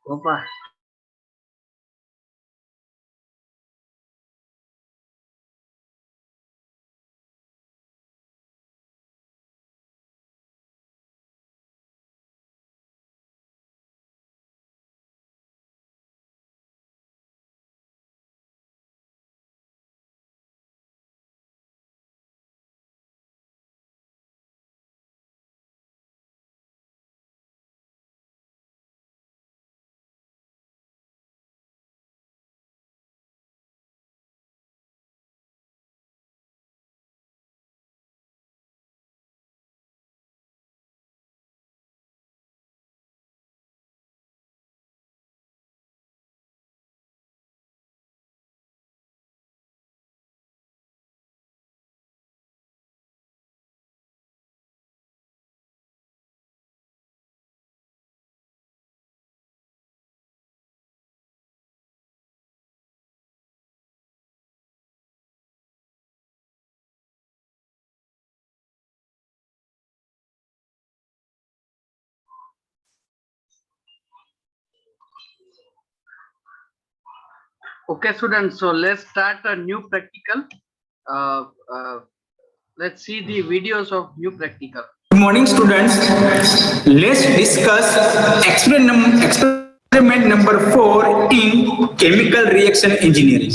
Opa. Okay, students. So let's start a new practical. Uh, uh, let's see the videos of new practical. Good morning, students. Let's discuss experiment number 4 in chemical reaction engineering.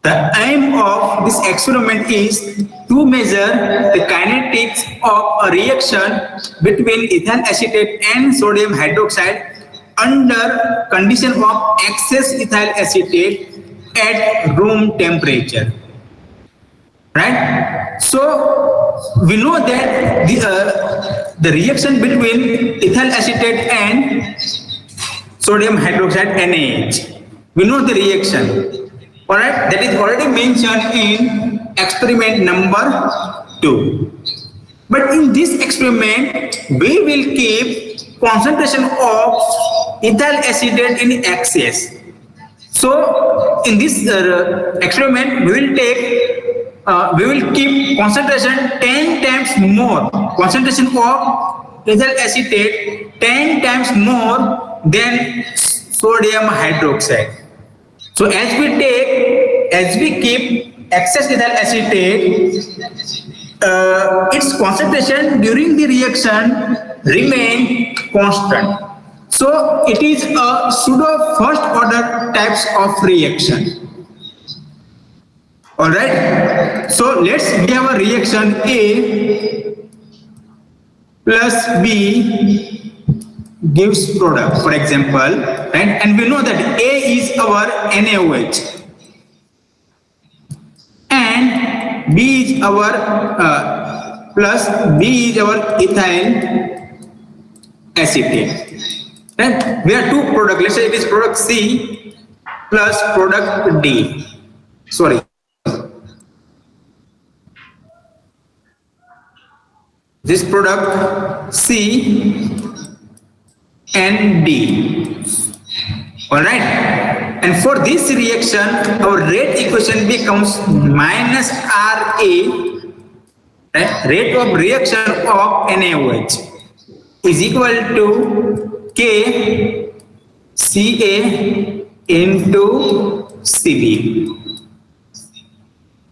The aim of this experiment is to measure the kinetics of a reaction between ethyl acetate and sodium hydroxide under condition of excess ethyl acetate at room temperature. Right? So we know that the reaction between ethyl acetate and sodium hydroxide NaH. We know the reaction. Alright, that is already mentioned in experiment number 2. But in this experiment, we will keep concentration of ethyl acetate in excess. So in this experiment, we will keep concentration 10 times more, concentration of ethyl acetate 10 times more than sodium hydroxide. So as we keep excess ethyl acetate, its concentration during the reaction remain constant. So it is a pseudo first order types of reaction. Alright, so let's have a reaction A plus B gives product, for example, right? And we know that A is our NaOH and B is our B is our ethyl acetate. Right? We have two products. Let's say it is product C plus product D. Sorry. This product C and D. Alright. And for this reaction, our rate equation becomes minus RA, right? Rate of reaction of NaOH is equal to K Ca into Cb.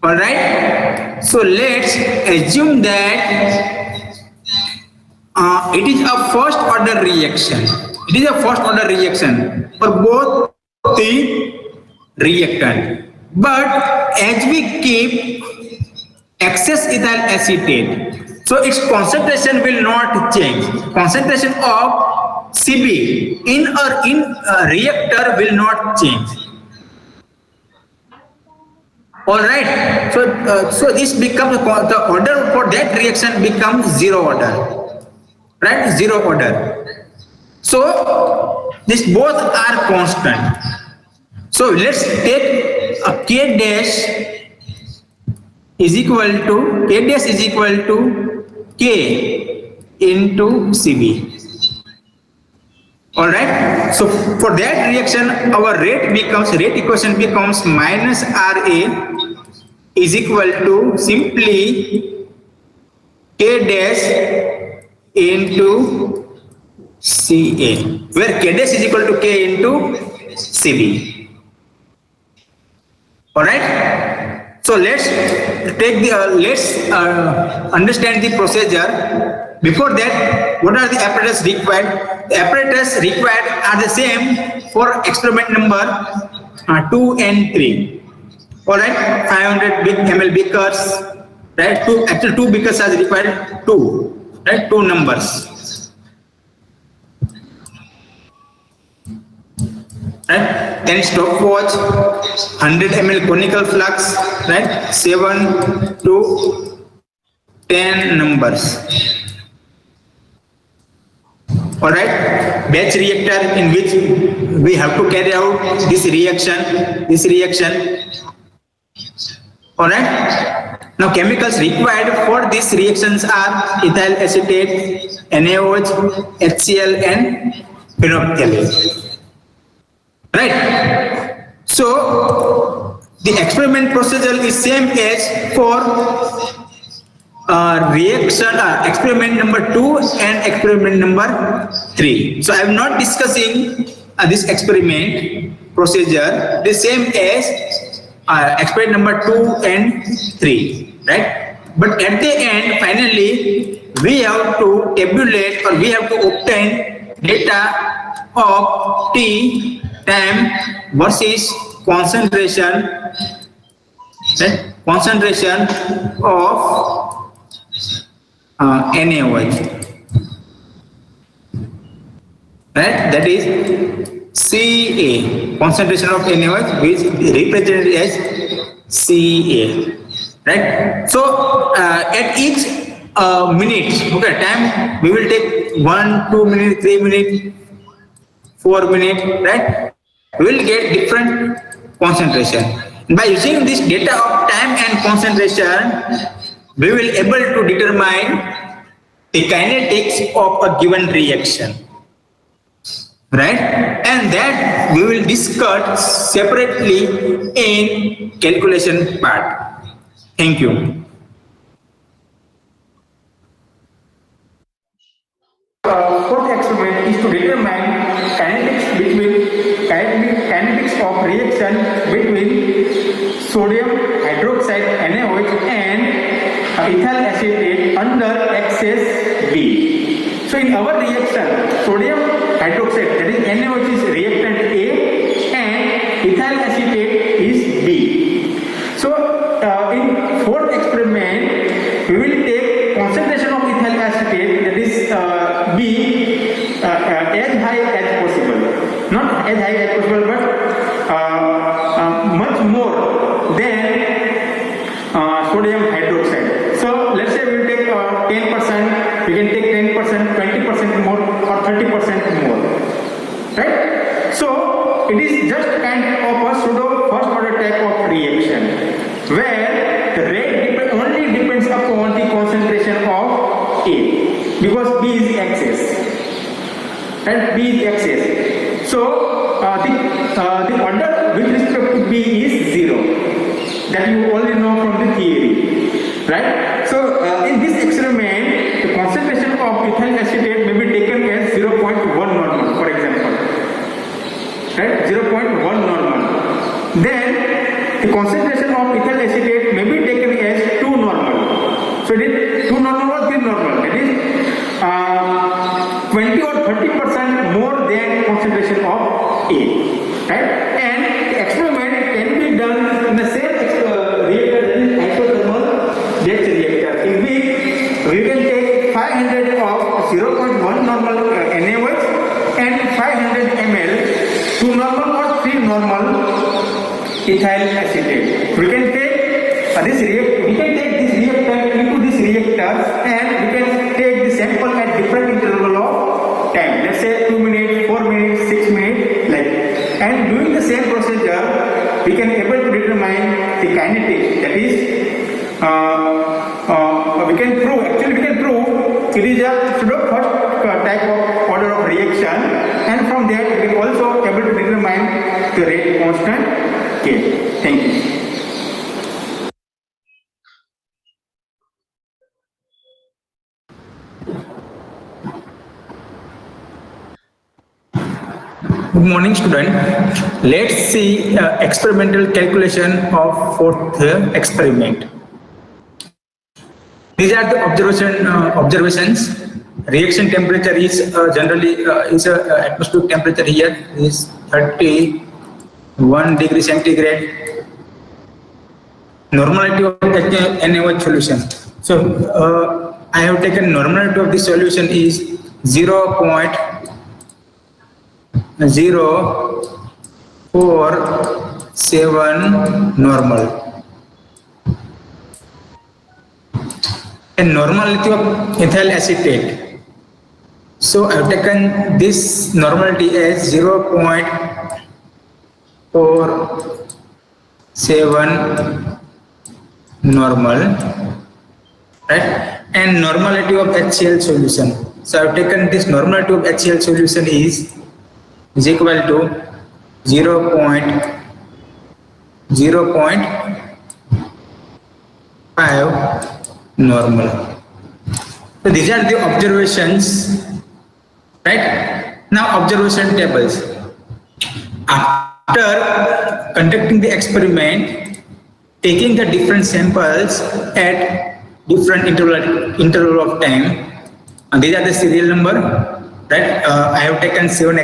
Alright. So let's assume that it is a first order reaction. It is a first order reaction for both the reactant. But as we keep excess ethyl acetate, so its concentration will not change. Concentration of Cb in a reactor will not change. Alright. So this becomes the order for that reaction becomes zero order. Right, zero order. So these both are constant. So let's take a K dash is equal to K into Cb. Alright. So for that reaction, our rate equation becomes minus Ra is equal to simply K dash into Ca, where K dash is equal to K into Cb. All right. So let's take the understand the procedure. Before that, what are the apparatus required? The apparatus required are the same for experiment number 2 and 3. All right, 500 ml beakers, right? Two beakers are required. Two, right? Two numbers. Right? Then stopwatch, 100 ml conical flux, right? 7 to 10 numbers. All right, batch reactor in which we have to carry out this reaction. All right. Now chemicals required for these reactions are ethyl acetate, NaOH, HCl, and phenolphthaleate. Right. So the experiment procedure is same as for reaction experiment number 2 and experiment number 3. So I am not discussing this experiment procedure the same as experiment number 2 and 3, right? But at the end, finally, we have to tabulate or we have to obtain data of T, time versus concentration, right? Concentration of NaOH, right? That is Ca, concentration of NaOH, which is represented as Ca, right? So at each minute, okay, time we will take 1, 2 minutes, 3 minutes, 4 minutes, right? We will get different concentration. By using this data of time and concentration, we will able to determine the kinetics of a given reaction, right? And that we will discuss separately in calculation part. Thank you. Fourth experiment is to determine kinetics of reaction between sodium hydroxide NaOH and ethyl acetate under excess B. So in our reaction, sodium hydroxide, that is NaOH, is reactant A and ethyl acetate is B. So in fourth experiment, we will take concentration of ethyl acetate, that is B, as high as possible. Not as high as possible, but much more than sodium hydroxide. So let's say we will take 10%, we can take 10%, 20% more or 30% more. Right? So it is just kind of a pseudo first order type of reaction where the rate only depends upon the concentration of A, because B is excess. And B is excess. So the order with respect to B is 0. That you already know from the theory, right? So in this experiment, the concentration of ethyl acetate may be taken as 0.1 normal, for example, right? 0.1 normal. Then the concentration of ethyl acetate may be taken as 2 normal. So it is 2 normal or 3 normal. That is 20 or 30% more than concentration of A, right? And the experiment can be done in the same reactor, that is isothermal jet reactor, in which we can take 500 of 0.1 normal NaOH and 500 ml 2 normal or 3 normal ethyl acetate. We can take this reactor into this reactor, and we can take the sample at different interval of time. Let's say 2 minutes, 4 minutes, 6 minutes, like. And doing the same procedure, we can able to determine the kinetics. That is, we can prove it is a pseudo first type of order of reaction, and from there we can also able to determine the rate constant K. Thank you. Good morning, student. Let's see experimental calculation of fourth experiment. These are the observations. Reaction temperature is generally atmospheric temperature here is 31 degree centigrade. Normality of NaOH solution. So I have taken normality of this solution is 0.047 normal. And normality of ethyl acetate. So I have taken this normality as 0.47 normal, right? And normality of HCl solution. So I have taken this normality of HCl solution is equal to 0.5 normal. So these are the observations, right? Now observation tables. After conducting the experiment, taking the different samples at different interval of time, and these are the serial number, right? I have taken seven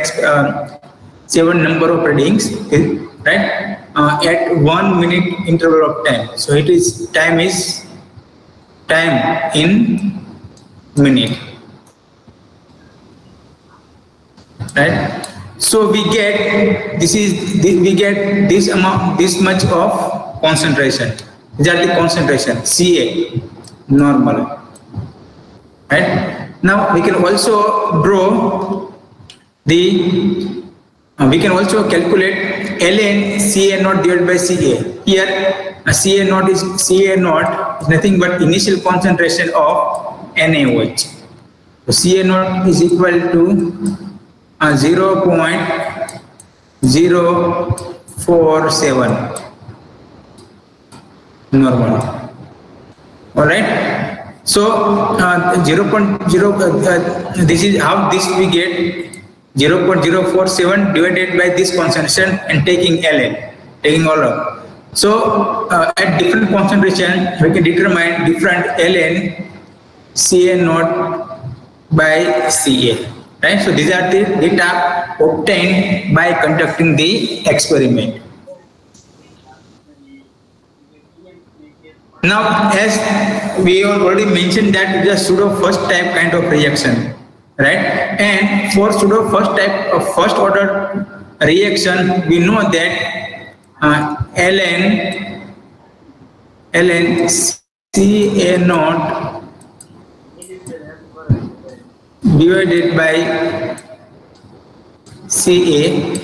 number of readings, right? At 1 minute interval of time. So it is time in minute, right? So we get this amount, this much of concentration. These are the concentration Ca normal, right? Now we can also draw the we can also calculate ln Ca naught divided by Ca. Here Ca naught is nothing but initial concentration of NaOH. So Ca naught is equal to 0.047 normal. All right. So 0.0 this is how this we get 0.047 divided by this concentration and taking ln, taking all of. So at different concentration we can determine different ln Ca naught by Ca. Right? So these are the data obtained by conducting the experiment. Now, as we have already mentioned that it is a pseudo first type kind of reaction, right? And for pseudo first type of first order reaction, we know that ln Ca naught divided by Ca,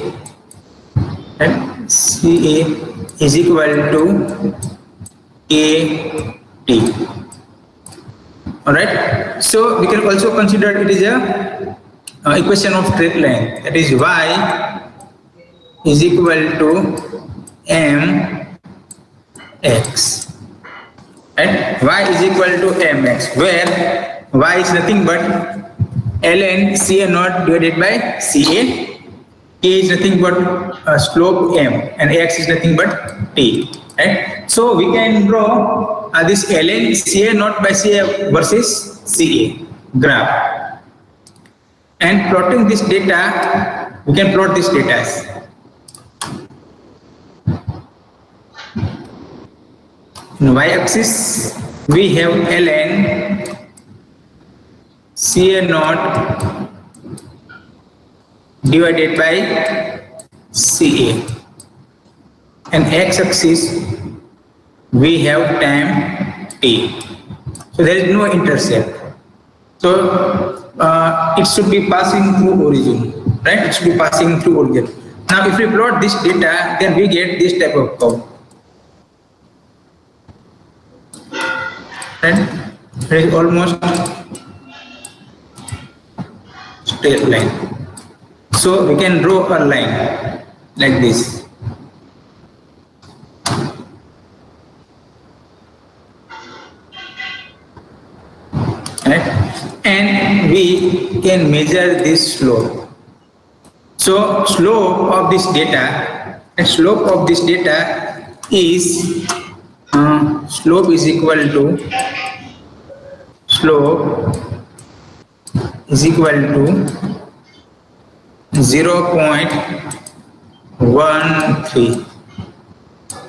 right? Ca is equal to At. All right. So we can also consider it is a equation of straight line. That is y is equal to mx. Right? Y is equal to mx, where y is nothing but ln Ca naught divided by Ca. K is nothing but slope m, and x is nothing but t. Right? So we can draw this ln Ca naught by Ca versus Ca graph, and plotting this data, we can plot this data. In y-axis we have ln Ca naught divided by Ca, and x-axis we have time t. So there is no intercept. So it should be passing through origin, right? It should be passing through origin. Now if we plot this data, then we get this type of curve. Right? It is almost straight line. So we can draw a line like this. Right? And we can measure this slope. So slope of this data, and slope of this data is slope is equal to slope is equal to 0.13,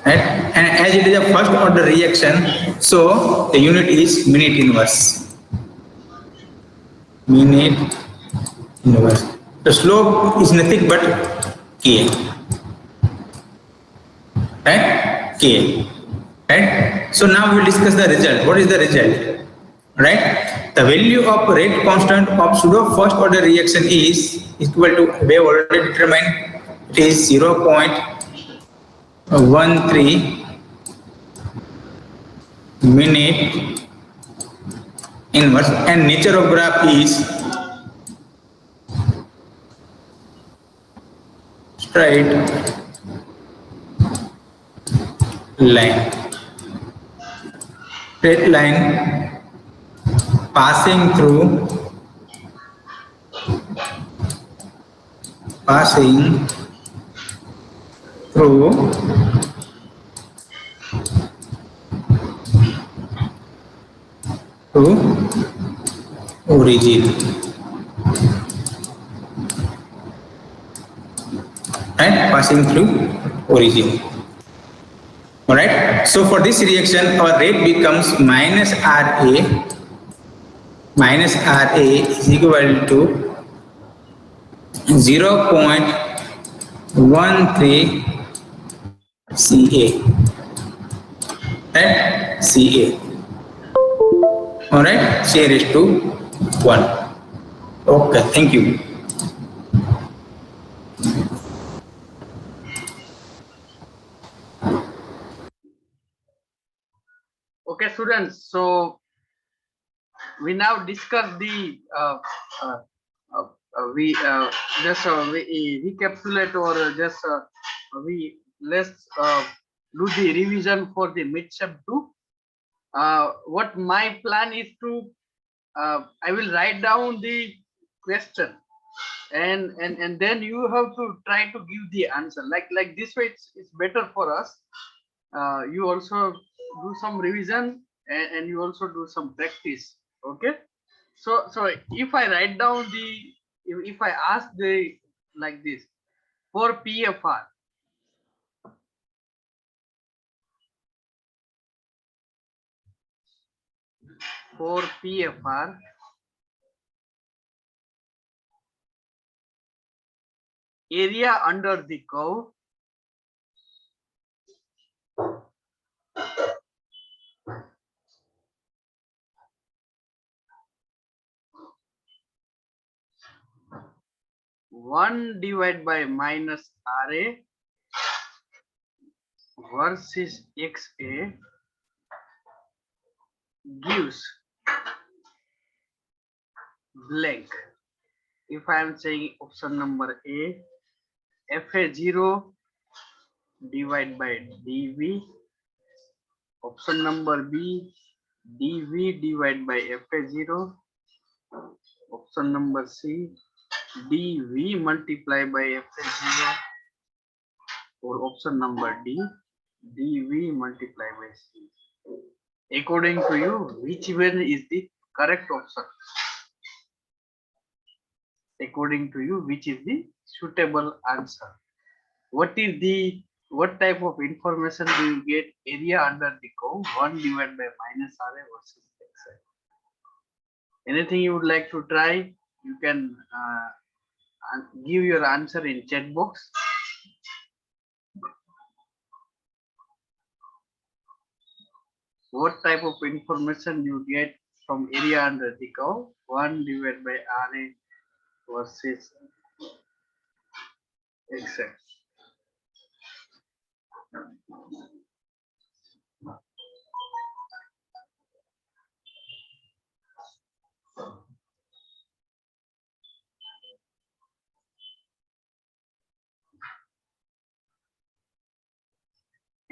right? And as it is a first order reaction, so the unit is minute inverse. Minute inverse. The slope is nothing but K, right? K, right? So now we will discuss the result. What is the result? Right? The value of rate constant of pseudo first order reaction is equal to, we have already determined, it is 0.13 minute inverse, and nature of graph is straight line. Straight line passing through to origin, right? Passing through origin. All right. So for this reaction, our rate becomes minus RA. Minus RA is equal to 0.13 CA. Right? CA. All right. C raised to 1. Okay. Thank you. Okay, students. So we now discuss the we just we recapitulate, or just we let's do the revision for the midterm 2. What my plan is to I will write down the question, and then you have to try to give the answer. Like this way, it's better for us. You also do some revision, and you also do some practice. Okay. So if I write down the, if I ask the like this, for PFR, for PFR, area under the curve one divided by minus RA versus XA gives blank. If I am saying option number A, FA0 divided by DV. Option number B, DV divided by FA0. Option number C, DV multiplied by FA0. Or option number D, DV multiplied by C. According to you, which one is the correct option? According to you, which is the suitable answer? What type of information do you get? Area under the curve 1 divided by minus RA versus XA. Anything you would like to try, you can give your answer in chat box. What type of information you get from area under the curve 1 divided by RA versus XA?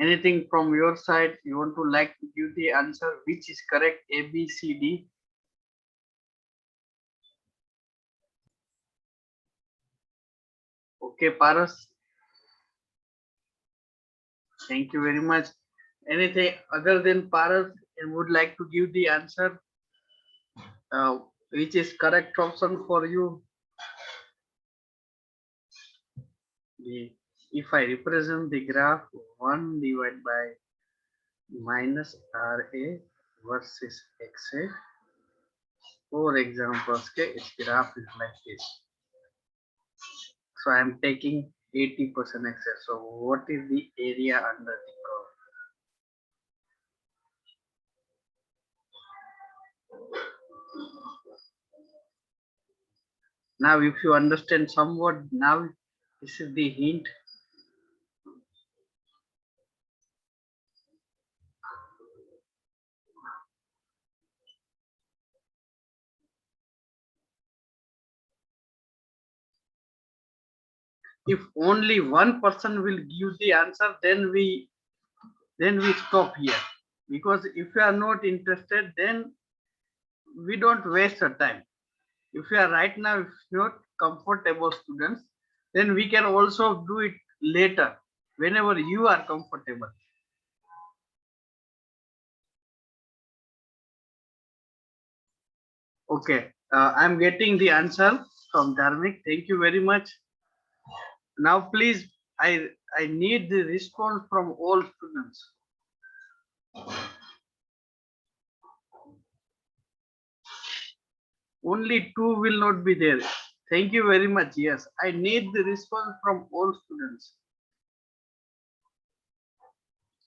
Anything from your side you want to like to give the answer, which is correct, A, B, C, D? Okay, Paras. Thank you very much. Anything other than Paras and would like to give the answer, which is correct option for you? If I represent the graph 1 divided by minus RA versus XA, for example, its graph is like this. So I am taking 80% excess. So what is the area under the curve? Now, if you understand somewhat, now this is the hint. If only one person will give the answer, then we stop here. Because if you are not interested, then we don't waste our time. If you are right now, if not comfortable students, then we can also do it later, whenever you are comfortable. Okay, I'm getting the answer from Dharmik. Thank you very much. Now, please, I need the response from all students. Only two will not be there. Thank you very much. Yes, I need the response from all students.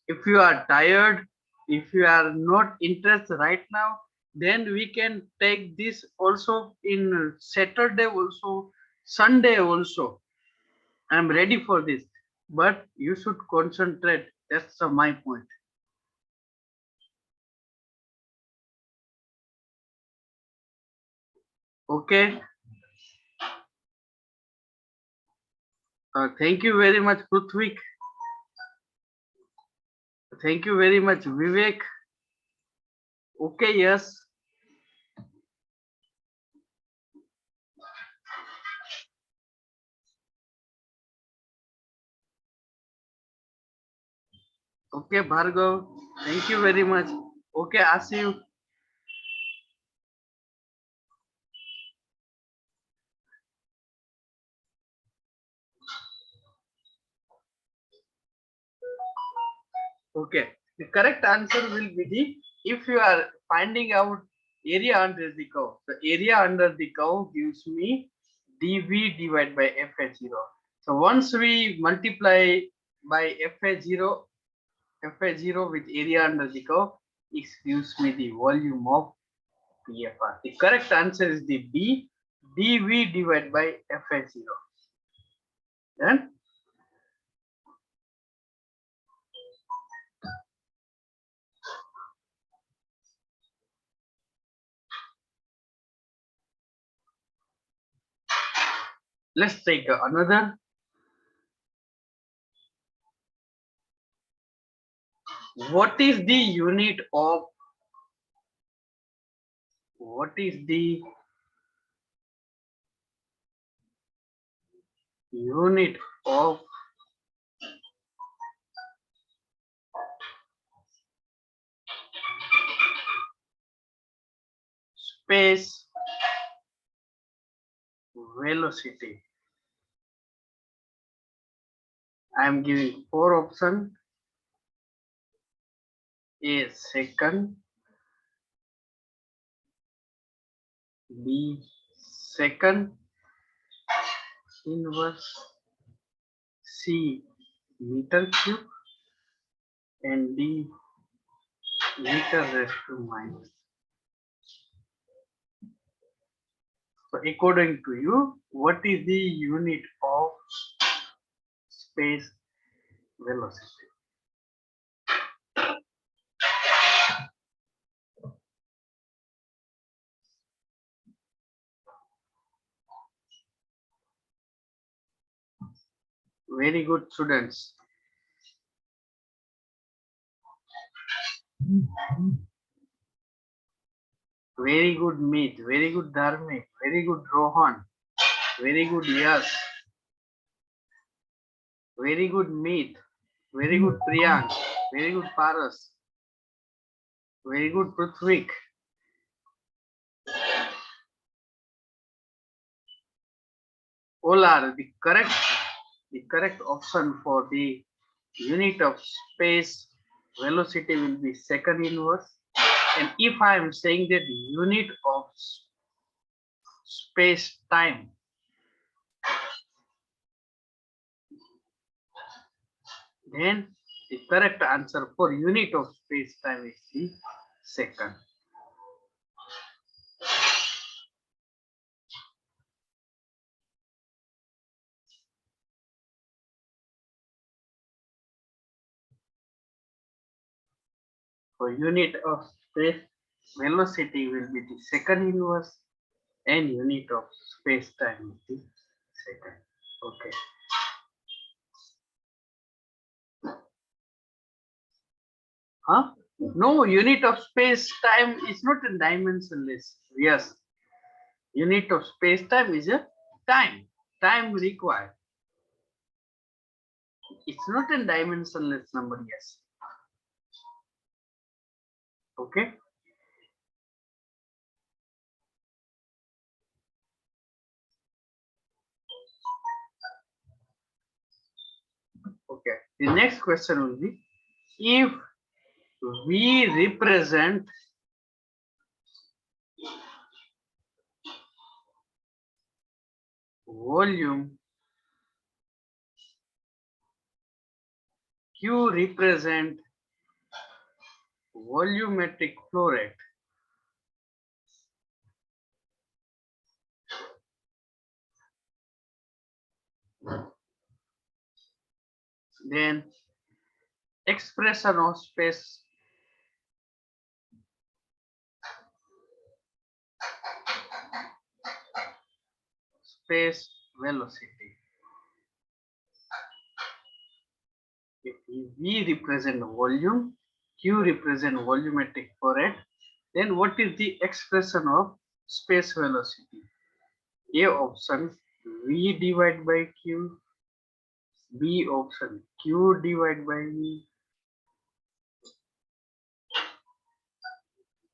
If you are tired, if you are not interested right now, then we can take this also in Saturday also, Sunday also. I'm ready for this, but you should concentrate. That's my point. Okay. Thank you very much, Pruthvik. Thank you very much, Vivek. Okay, yes. Okay, Bhargav. Thank you very much. Okay, Asif. Okay, the correct answer will be the, if you are finding out area under the curve, the area under the curve gives me dV divided by FH0. So once we multiply by FH0 with area under the curve, it gives me the volume of PFR. The correct answer is the B, dV divided by FH0. Then let's take another. What is the unit of unit of space velocity? I am giving four options. A second, B second inverse, C meter cube, and D meter raised to minus. So according to you, what is the unit of space velocity? Very good, students. Very good, Meet. Very good, Dharmik. Very good, Rohan. Very good, Yash. Very good, Meet. Very good, Priyank. Very good, Paras. Very good, Prithvik. All are the correct option for the unit of space velocity will be second inverse. And if I am saying that unit of space time, then the correct answer for unit of space time is the second. For unit of space velocity will be the second inverse, and unit of space time is the second. Okay. Huh? No, unit of space time is not a dimensionless. Yes, unit of space time is a time required. It's not a dimensionless number. Yes. Okay. Okay. The next question will be, if we represent volume, Q represent volumetric flow rate, then expression of space velocity. If V represent volume, Q represent volumetric flow rate, then what is the expression of space velocity? A option V divided by Q, B option Q divided by V,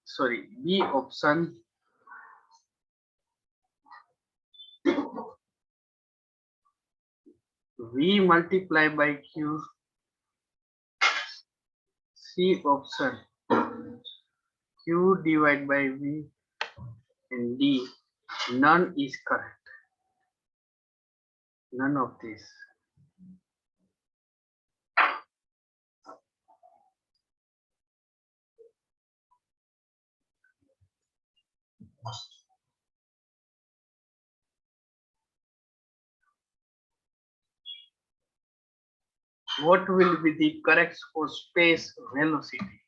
sorry, B option V multiplied by Q, C option Q divided by V, and D, none is correct. None of this. What will be the correct for space velocity?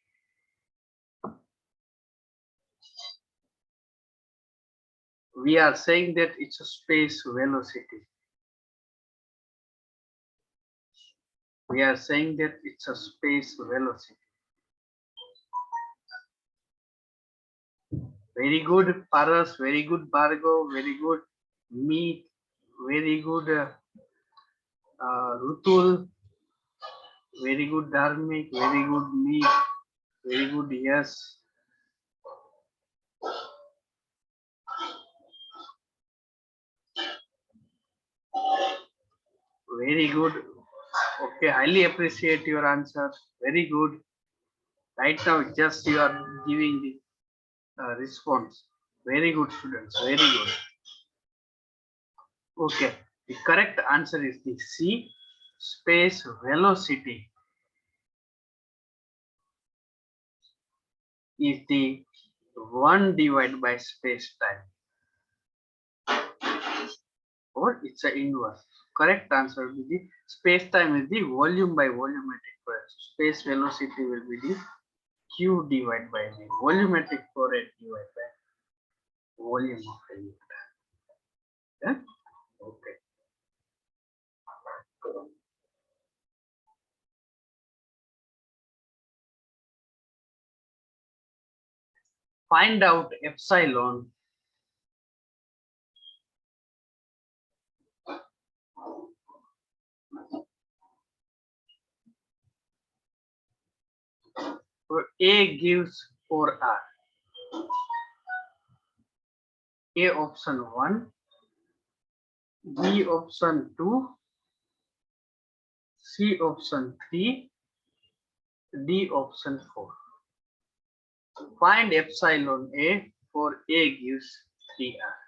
We are saying that it's a space velocity. We are saying that it's a space velocity. Very good, Paras. Very good, Bhargav. Very good, Meet. Very good, Rutul. Very good, Dharmik. Very good, Meet. Very good, yes. Very good. Okay, highly appreciate your answer. Very good. Right now, just you are giving the response. Very good, students. Very good. Okay, the correct answer is the C, space velocity is the 1 divided by space time, or it's a inverse. Correct answer will be the space time is the volume by volumetric flow rate. Space velocity will be the Q divided by the volumetric flow rate divided by volume of a unit. Yeah? Okay. Find out epsilon for A gives 4R. A option 1, B option 2, C option 3, D option 4. Find epsilon A for A gives 3R.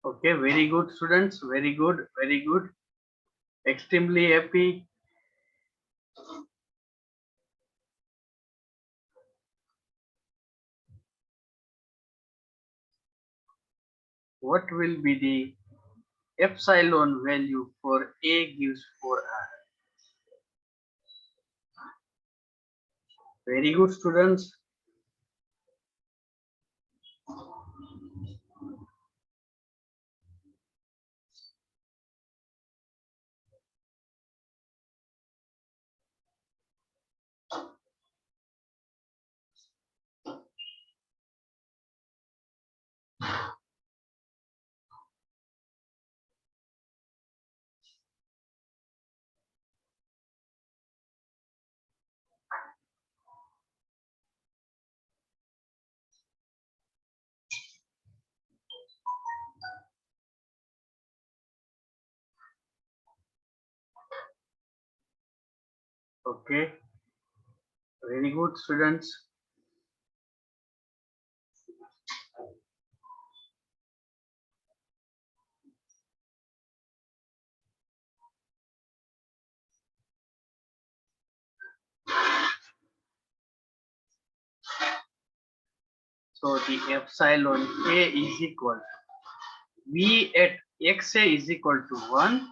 Okay, very good students, very good, very good. Extremely happy. What will be the epsilon value for A gives 4R? Very good students. Okay, very good students. So the epsilon A is equal to V at XA is equal to 1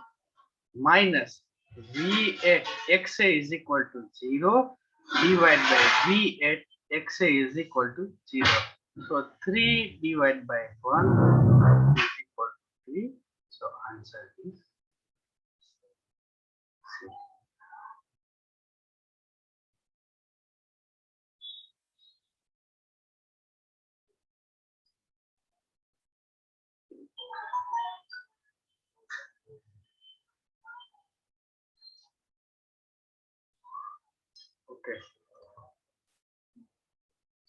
minus V at XA is equal to 0 divided by V at XA is equal to 0. So 3 divided by 1 is equal to 3. So answer is C. Okay.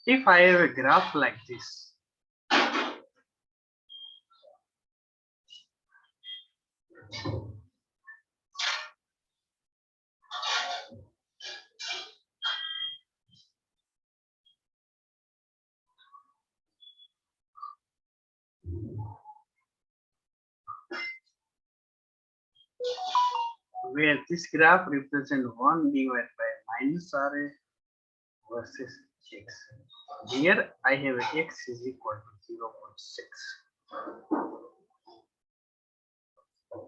If I have a graph like this, where this graph represents 1 divided by minus RA versus x. Here I have x is equal to 0.6.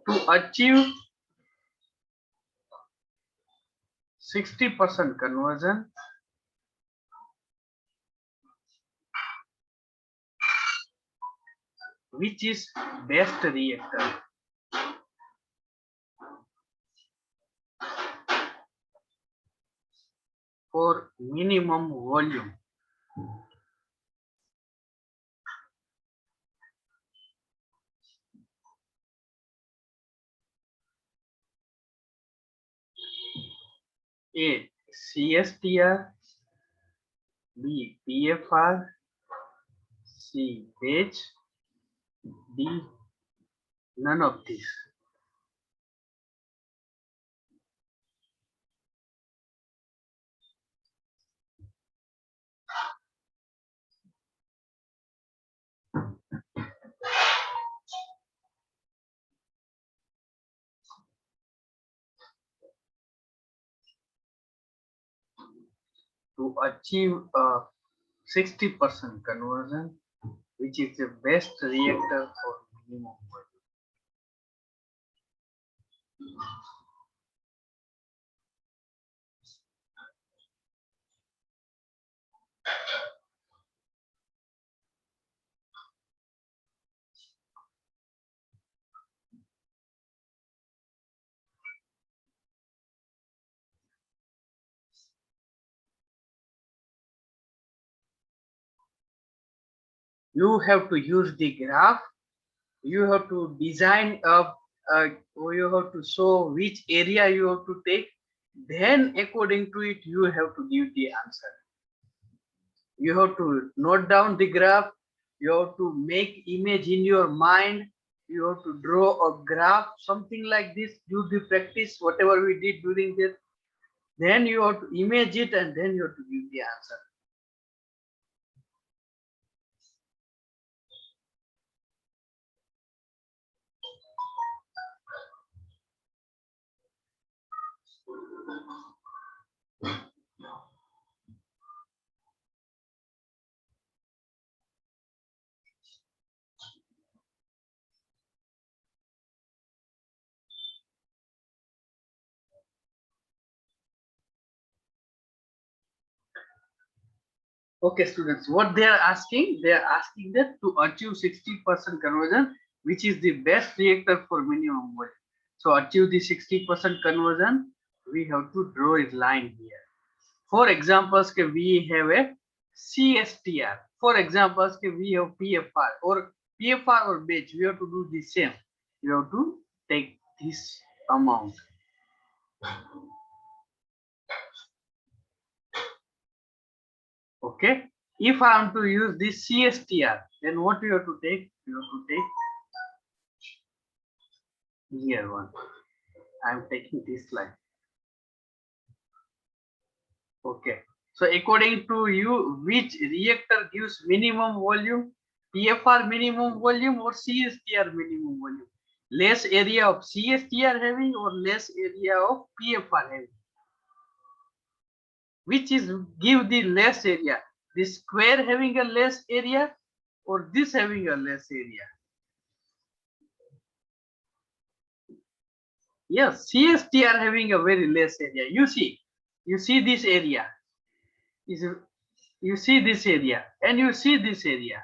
To achieve 60% conversion, which is best reactor? For minimum volume, A. CSTR, B. PFR, C. Batch, D. None of these. To achieve a 60% conversion, which is the best reactor for minimum volume. you have to use the graph. You have to design you have to show which area you have to take. Then according to it, you have to give the answer. You have to note down the graph. You have to make image in your mind. You have to draw a graph, something like this. Do the practice, whatever we did during this. Then you have to image it and then you have to give the answer. Okay, students, what they are asking that to achieve 60% conversion, which is the best reactor for minimum volume. So achieve the 60% conversion, we have to draw a line here. For examples, we have a CSTR. For examples, we have PFR or batch. We have to do the same. You have to take this amount. Okay. If I am to use this CSTR, then what you have to take? You have to take here one. I am taking this line. Okay. So according to you, which reactor gives minimum volume? PFR minimum volume or CSTR minimum volume? Less area of CSTR having or less area of PFR having? Which is give the less area? This square having a less area or this having a less area? Yes, CSTR having a very less area. You see this area. You see this area and you see this area.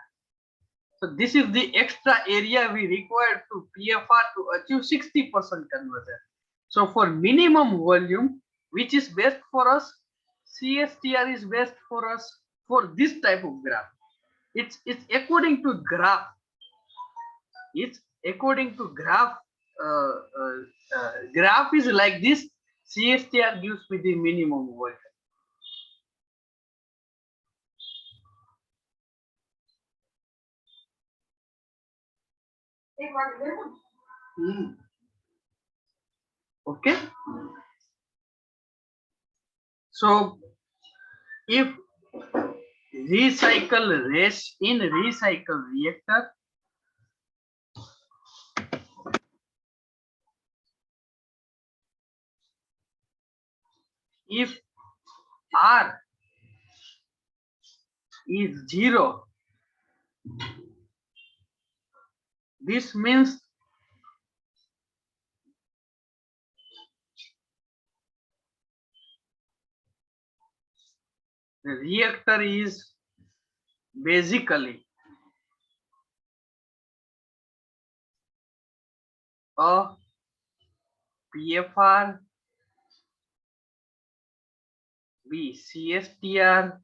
So this is the extra area we require to PFR to achieve 60% conversion. So for minimum volume, which is best for us, CSTR is best for us for this type of graph. It's according to graph. It's according to graph. Graph is like this. CSTR gives me the minimum volume. Okay. So if recycle race in recycle reactor, if R is 0, this means the reactor is basically a PFR, B CSTR,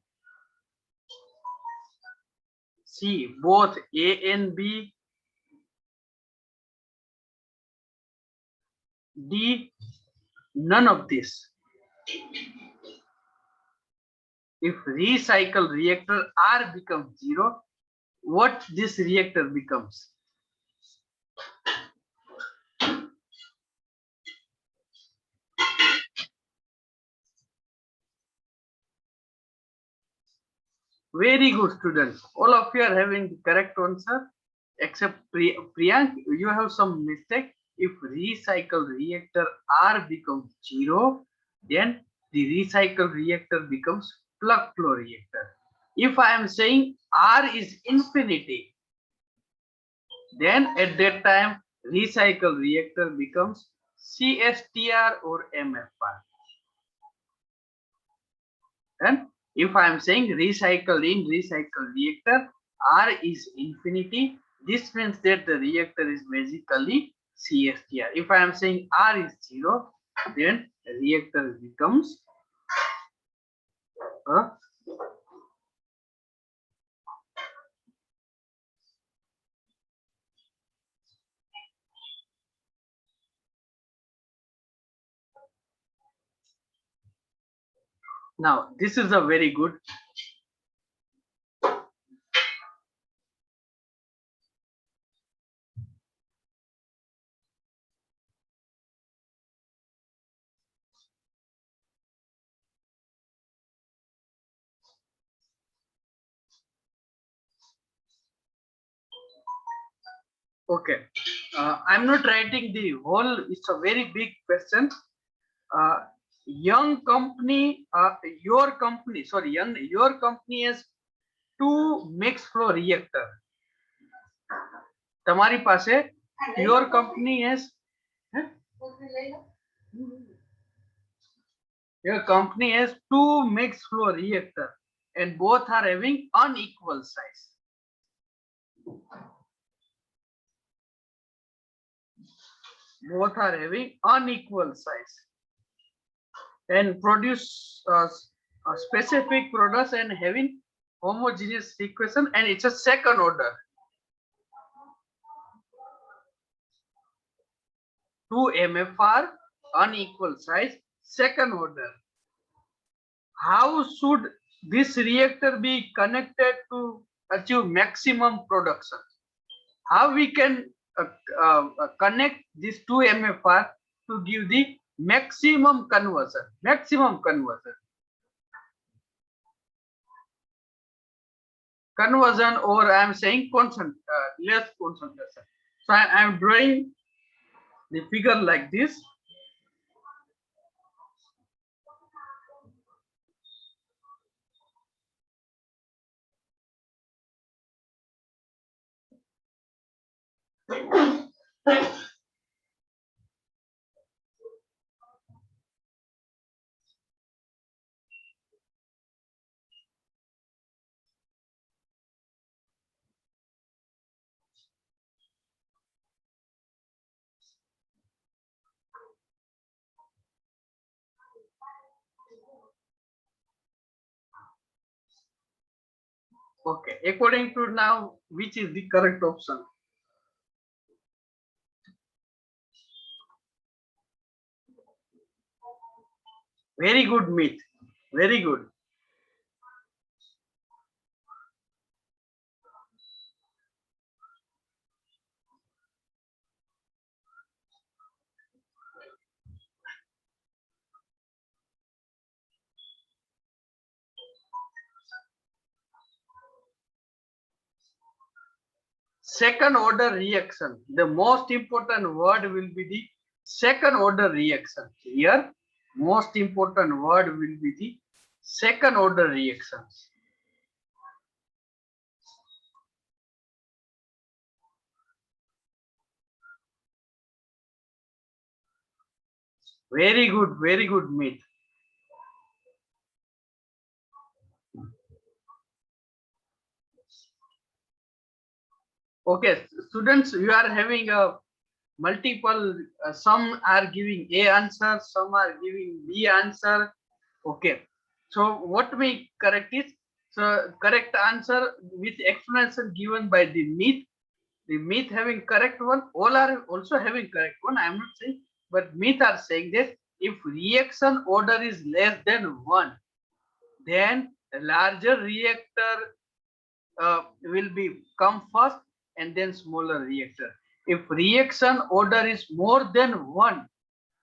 C both A and B, D none of this. If recycle reactor R becomes 0, what this reactor becomes? Very good, students. All of you are having the correct answer, except Priyank. You have some mistake. If recycle reactor R becomes 0, then the recycle reactor becomes plug flow reactor. If I am saying R is infinity, then at that time recycle reactor becomes CSTR or MFR. And if I am saying recycle in recycle reactor, R is infinity, this means that the reactor is basically CSTR. If I am saying R is 0, then the reactor becomes a Now, this is a very good. Okay, I'm not writing the whole. It's a very big question. Young company, your company, sorry, your company has two mixed flow reactor. તમારી પાસે your company has your company has two mixed flow reactor and both are having unequal size. Both are having unequal size and produce specific products and having homogeneous equation, and it's a second order. Two MFR unequal size, second order. How should this reactor be connected to achieve maximum production? How we can connect these two MFR to give the maximum conversion? Conversion, or I am saying less concentration. So I am drawing the figure like this. Okay, according to now, which is the correct option? Very good, Meet. Very good. Second order reaction. The most important word will be the second order reaction. Here, most important word will be the second order reactions. Very good, Meet. Okay, students, you are having a multiple, some are giving A answer, some are giving B answer. Okay, so what we correct is, so correct answer with explanation given by the Meet having correct one, all are also having correct one. I am not saying, but Meet are saying that if reaction order is less than 1, then a larger reactor will be come first and then smaller reactor. If reaction order is more than 1,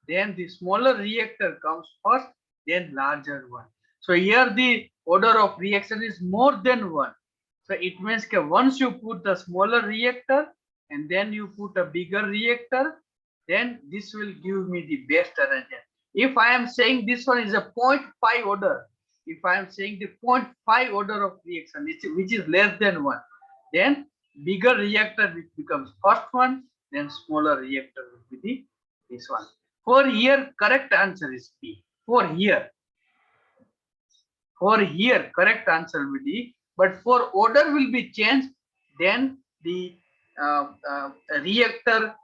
then the smaller reactor comes first, then larger one. So here the order of reaction is more than 1. So it means that once you put the smaller reactor and then you put a bigger reactor, then this will give me the best arrangement. If I am saying this one is a 0.5 order, if I am saying the 0.5 order of reaction, which is less than 1, then bigger reactor which becomes first one, then smaller reactor will be the this one. For here, correct answer is B. For here, correct answer will be, but for order will be changed, then the reactor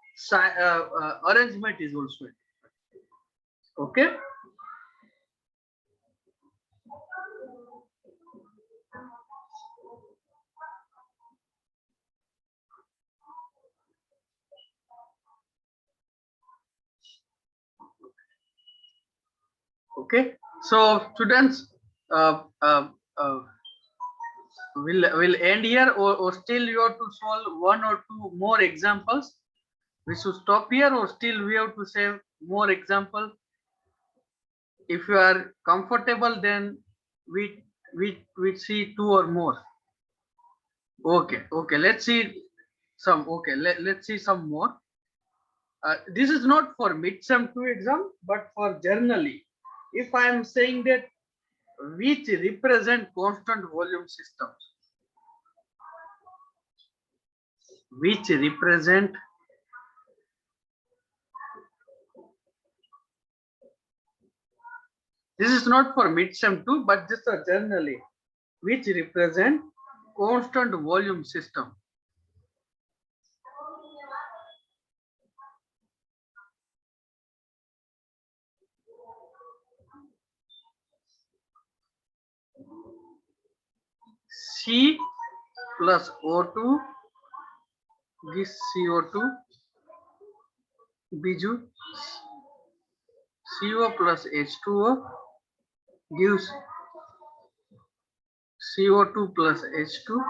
arrangement is also different. Okay. Okay, so students, uh, uh, uh, will end here, or still you have to solve one or two more examples? We should stop here, or still we have to say more example? If you are comfortable, then we see two or more. Okay, let's see some. Okay, let's see some more. This is not for midsem 2 exam, but for generally. If I am saying that which represent constant volume systems, which represent this is not for midsem 2, but just generally, which represent constant volume system. C plus O2 gives CO2. Biju, CO plus H2O gives CO2 plus H2.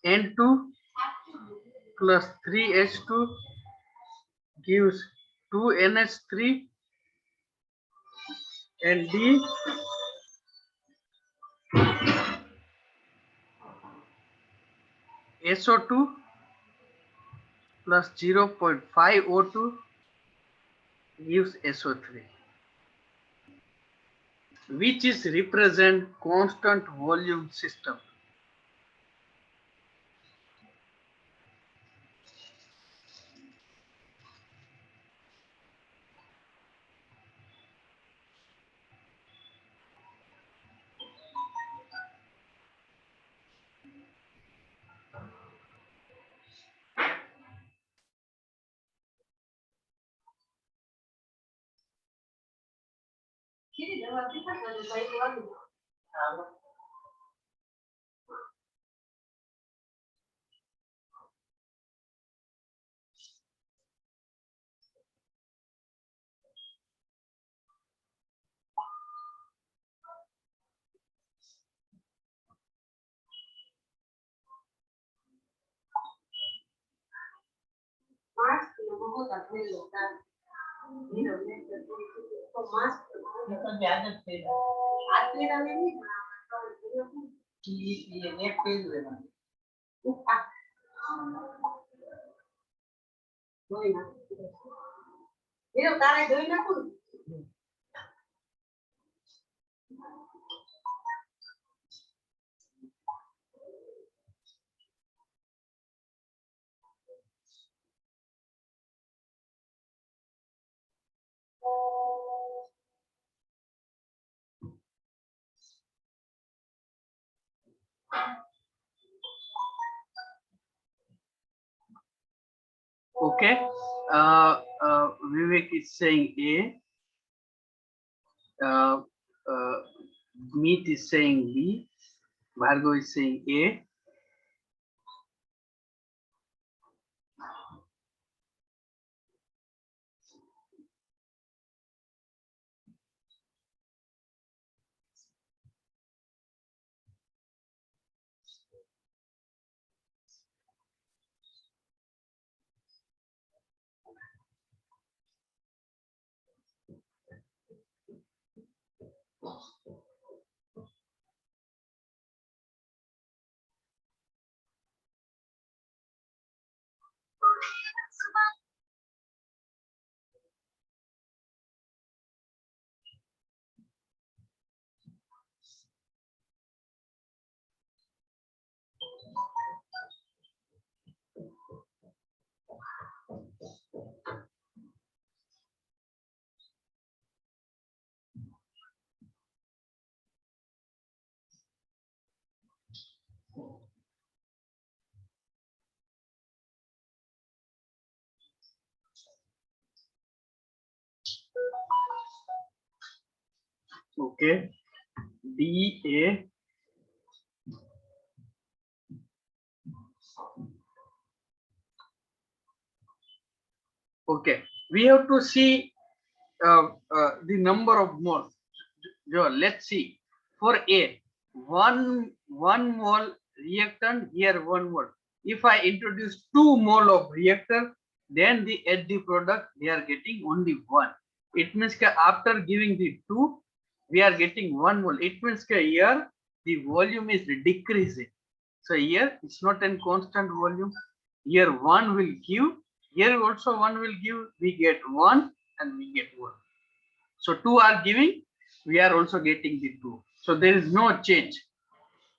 N2 plus 3H2 gives 2NH3, and D SO2 plus 0.5 O2 gives SO3, which is represent constant volume system. Okay, Vivek is saying A. Meet is saying B. Bhargav is saying A. Okay, D A. Okay, we have to see the number of moles. Let's see. For A, one mole reactant, here 1 mole. If I introduce 2 mole of reactor, then at the product they are getting only 1. It means that after giving the 2, we are getting 1 mole. It means that here the volume is decreasing. So here it's not a constant volume. Here 1 will give. Here also 1 will give. We get 1 and we get 1. So 2 are giving. We are also getting the 2. So there is no change.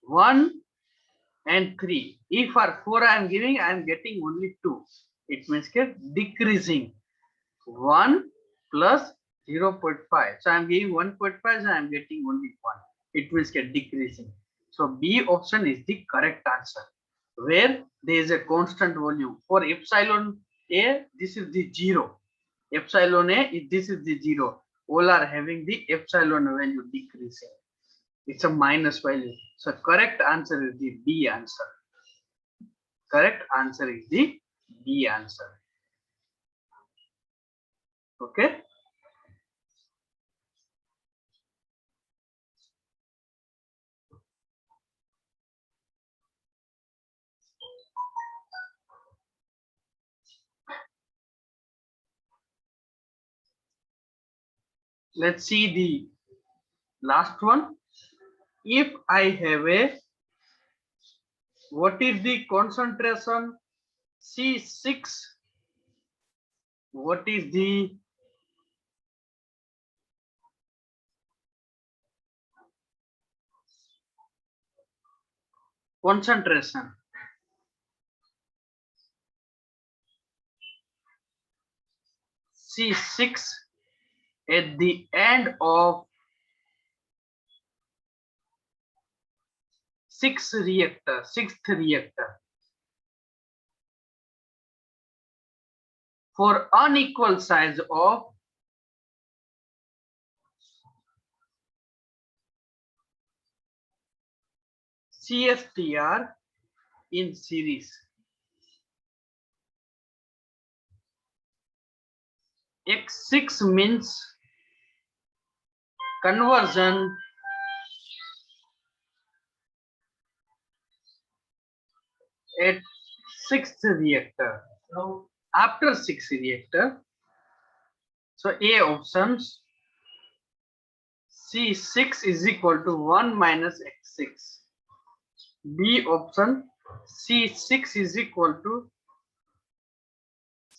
1 and 3. If for 4 I am giving, I am getting only 2. It means get decreasing. 1 plus 0.5. So I am giving 1.5, so I am getting only 1. It means get decreasing. So B option is the correct answer, where there is a constant volume. For epsilon A, this is the 0. Epsilon A, this is the 0. All are having the epsilon value decreasing. It's a minus value. So correct answer is the B answer. Correct answer is the B answer. Okay. Let's see the last one. If I have a, what is the concentration C6? What is the concentration? C6 at the end of 6th reactor for unequal size of CSTR in series. X6 means conversion at 6th reactor. So after 6th reactor, so A options, C6 is equal to 1 minus X6. B option, C6 is equal to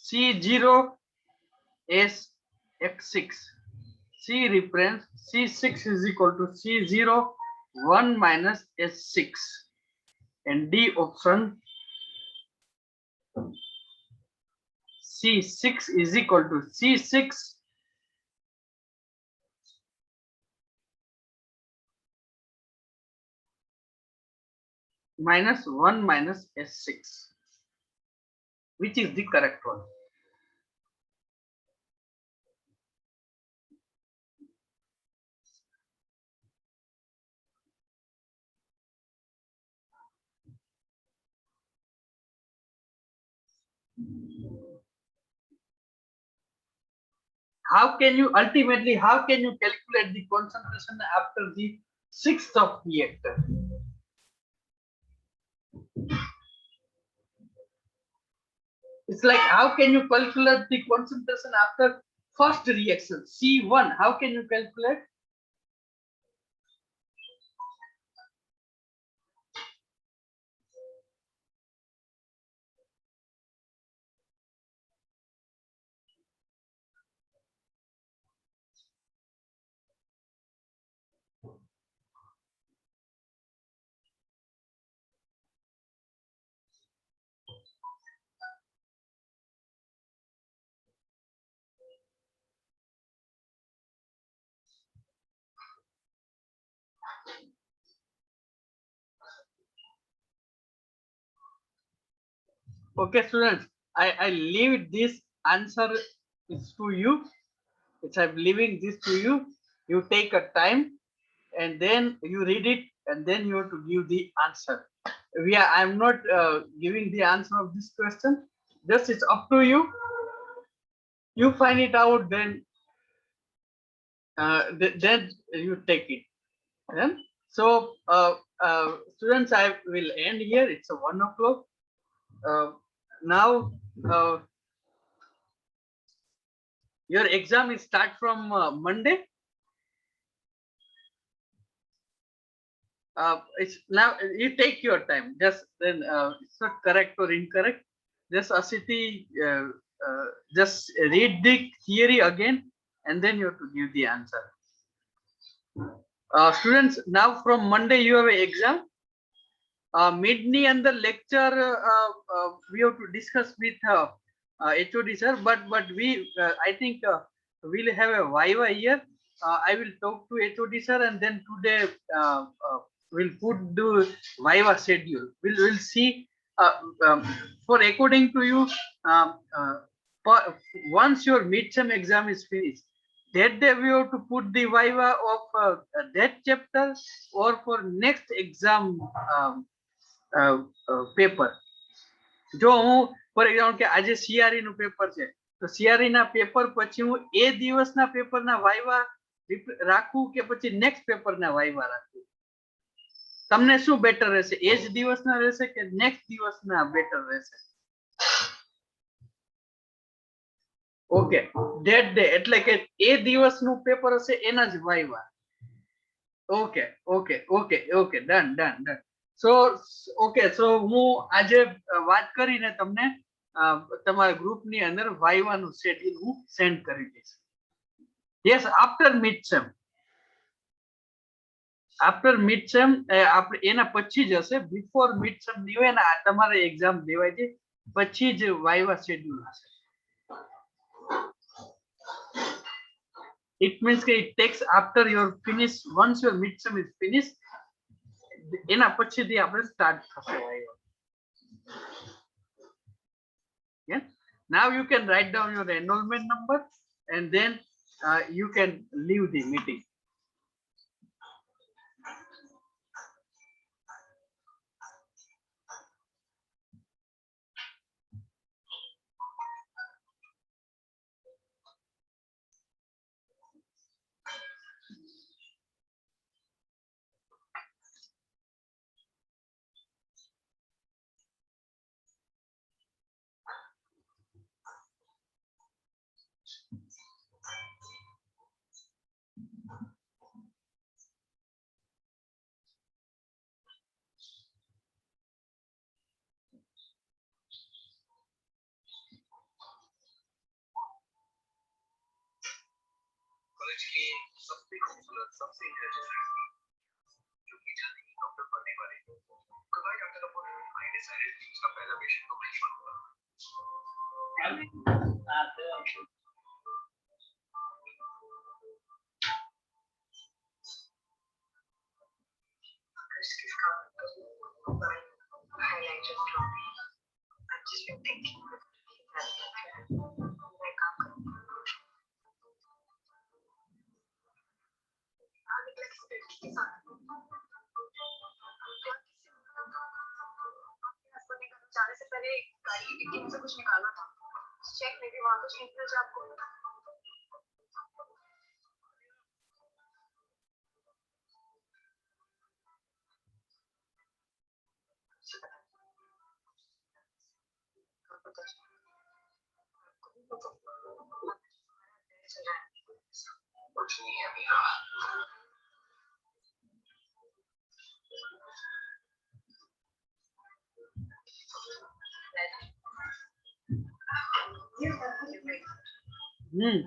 C0 S X6. C reference, C6 is equal to C0 1 minus S6. And D option, C6 is equal to C6 minus 1 minus S6, which is the correct one. How can you ultimately, how can you calculate the concentration after the 6th of reactor? It's like, how can you calculate the concentration after first reaction, C1? How can you calculate? Okay, students, I leave this answer is to you. I'm leaving this to you. You take a time and then you read it and then you have to give the answer. I'm not giving the answer of this question. Just it's up to you. You find it out, then then you take it. Yeah? So, students, I will end here. It's a 1 o'clock. Now, your exam is start from Monday. It's now you take your time. Just then, it's not correct or incorrect. Just Asiti, just read the theory again, and then you have to give the answer. Students, now from Monday you have an exam. Midney and the lecture we have to discuss with HOD sir, but we I think we'll have a Viva here. I will talk to HOD sir, and then today we'll put the Viva schedule. We'll see for according to you once your midterm exam is finished. That day we have to put the Viva of that chapter or for next exam paper જો હું for example કે આજે સીઆરઈ નું paper છે તો સીઆરઈ ના paper પછી હું એ દિવસના પેપરના વાઇવા રાખું કે પછી નેક્સ્ટ પેપરના વાઇવા રાખું તમને શું બેટર રહેશે એ જ દિવસના રહેશે કે નેક્સ્ટ દિવસના બેટર રહેશે ઓકે ધેટ ડે એટલે કે એ દિવસનું પેપર હશે એના જ viva okay okay okay okay done done done So okay, so હું આજે વાત કરીને તમને તમારા ગ્રુપની અંદર વાઇવાનું શેડ્યુલ હું સેન્ડ કરી દઈશ. યસ, આફ્ટર મિડ સેમ આપણે એના પછી જ હશે. બિફોર મિડ સેમ ની હોય ને તમારે એક્ઝામ દેવાય છે પછી જ વાઇવા શેડ્યુલ હશે. It means that it takes after your finish, once your mid sem is finished, એના પછીથી આપણે સ્ટાર્ટ થશે viva. Yeah, now you can write down your enrollment number and then you can leave the meeting. College की सबसे खूबसूरत सबसे intelligent जो कि जल्दी ही डॉक्टर बनने वाली कल आई डॉक्टर अपॉइंटमेंट आई डिसाइडेड कि उसका पहला पेशेंट तो मैं ही बनूंगा highlighted from me. I've just been thinking मैं काम करूंगा जाने से पहले गाड़ी की डिक्की में से कुछ निकालना था चेक में भी वहां कुछ निकल जाए आपको कुछ नहीं है मेरा Hmm.